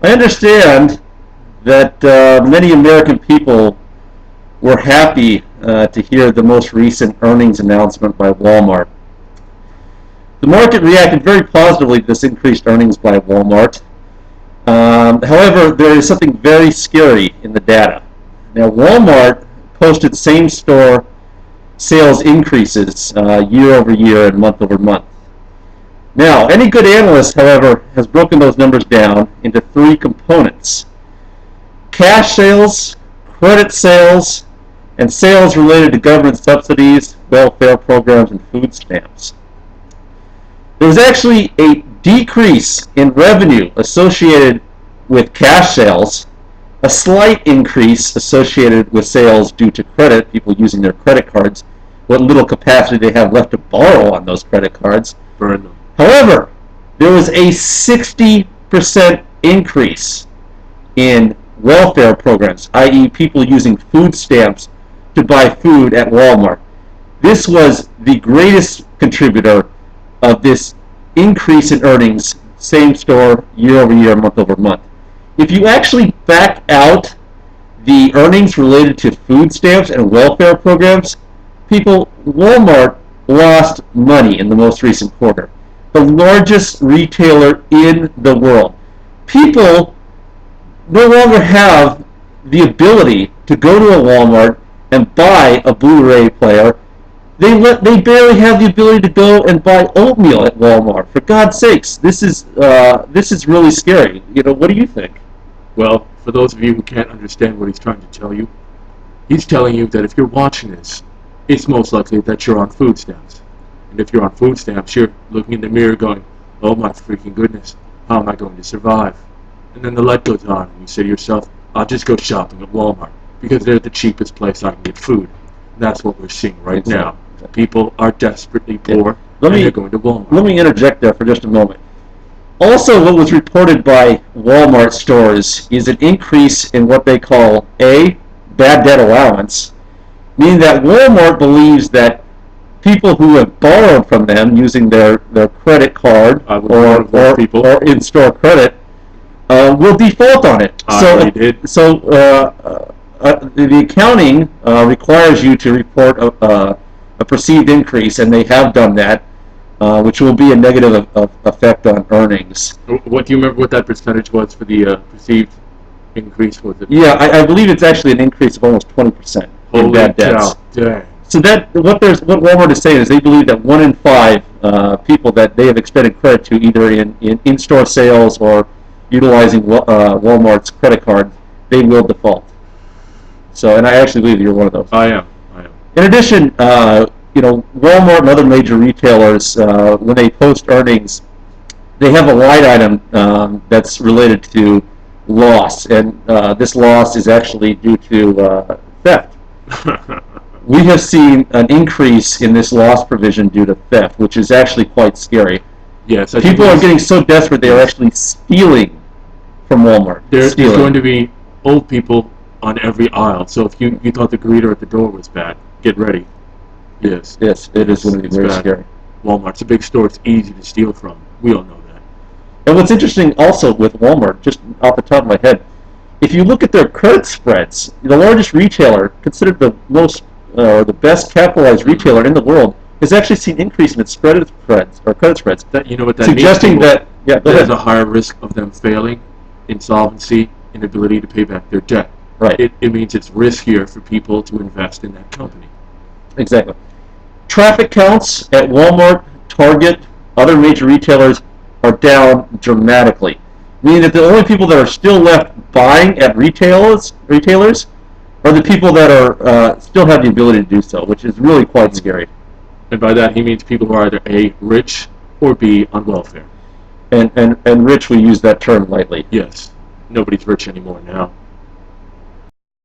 I understand that many American people were happy to hear the most recent earnings announcement by Walmart. The market reacted very positively to this increased earnings by Walmart. However, there is something very scary in the data. Now, Walmart posted same-store sales increases year over year and month over month. Now, any good analyst, however, has broken those numbers down into three components: cash sales, credit sales, and sales related to government subsidies, welfare programs, and food stamps. There was actually a decrease in revenue associated with cash sales, a slight increase associated with sales due to credit, people using their credit cards, what little capacity they have left to borrow on those credit cards. Burn them. However, there was a 60% increase in welfare programs, i.e. people using food stamps to buy food at Walmart. This was the greatest contributor of this increase in earnings, same store, year over year, month over month. If you actually back out the earnings related to food stamps and welfare programs, Walmart lost money in the most recent quarter. The largest retailer in the world. People no longer have the ability to go to a Walmart and buy a Blu-ray player. They barely have the ability to go and buy oatmeal at Walmart. For God's sakes, this is really scary. What do you think? Well, for those of you who can't understand what he's trying to tell you, he's telling you that if you're watching this, it's most likely that you're on food stamps. And if you're on food stamps, you're looking in the mirror going, oh my freaking goodness, how am I going to survive? And then the light goes on and you say to yourself, I'll just go shopping at Walmart because they're the cheapest place I can get food. And that's what we're seeing right now. People are desperately poor and they're going to Walmart. Let me interject there for just a moment. Also, what was reported by Walmart stores is an increase in what they call A, bad debt allowance, meaning that Walmart believes that people who have borrowed from them using their credit card or in-store credit will default on it. So the accounting requires you to report a perceived increase, and they have done that, which will be a negative effect on earnings. What do you remember what that percentage was for the perceived increase? Was it? Yeah, I believe it's actually an increase of almost 20% in bad debts. Dang. So what Walmart is saying is they believe that 1 in 5 people that they have extended credit to, either in store sales or utilizing Walmart's credit card, they will default. So, and I actually believe you're one of those. I am. In addition, Walmart and other major retailers, when they post earnings, they have a line item that's related to loss, and this loss is actually due to theft. We have seen an increase in this loss provision due to theft, which is actually quite scary. Yes, people are getting so desperate they are actually stealing from Walmart. There's going to be old people on every aisle, so if you thought the greeter at the door was bad, get ready. Yes, it is going to be very scary. Walmart's a big store; it's easy to steal from. We all know that. And what's interesting also with Walmart, just off the top of my head, if you look at their credit spreads, the largest retailer, considered the the best capitalized retailer in the world, has actually seen increase in its credit spreads. You know what that suggesting means? That there's a higher risk of them failing, insolvency, inability to pay back their debt. Right. It means it's riskier for people to invest in that company. Exactly. Traffic counts at Walmart, Target, other major retailers are down dramatically, meaning that the only people that are still left buying at retailers are the people that are still have the ability to do so, which is really quite scary. And by that he means people who are either A, rich, or B, on welfare. And rich, we use that term lightly. Yes. Nobody's rich anymore now.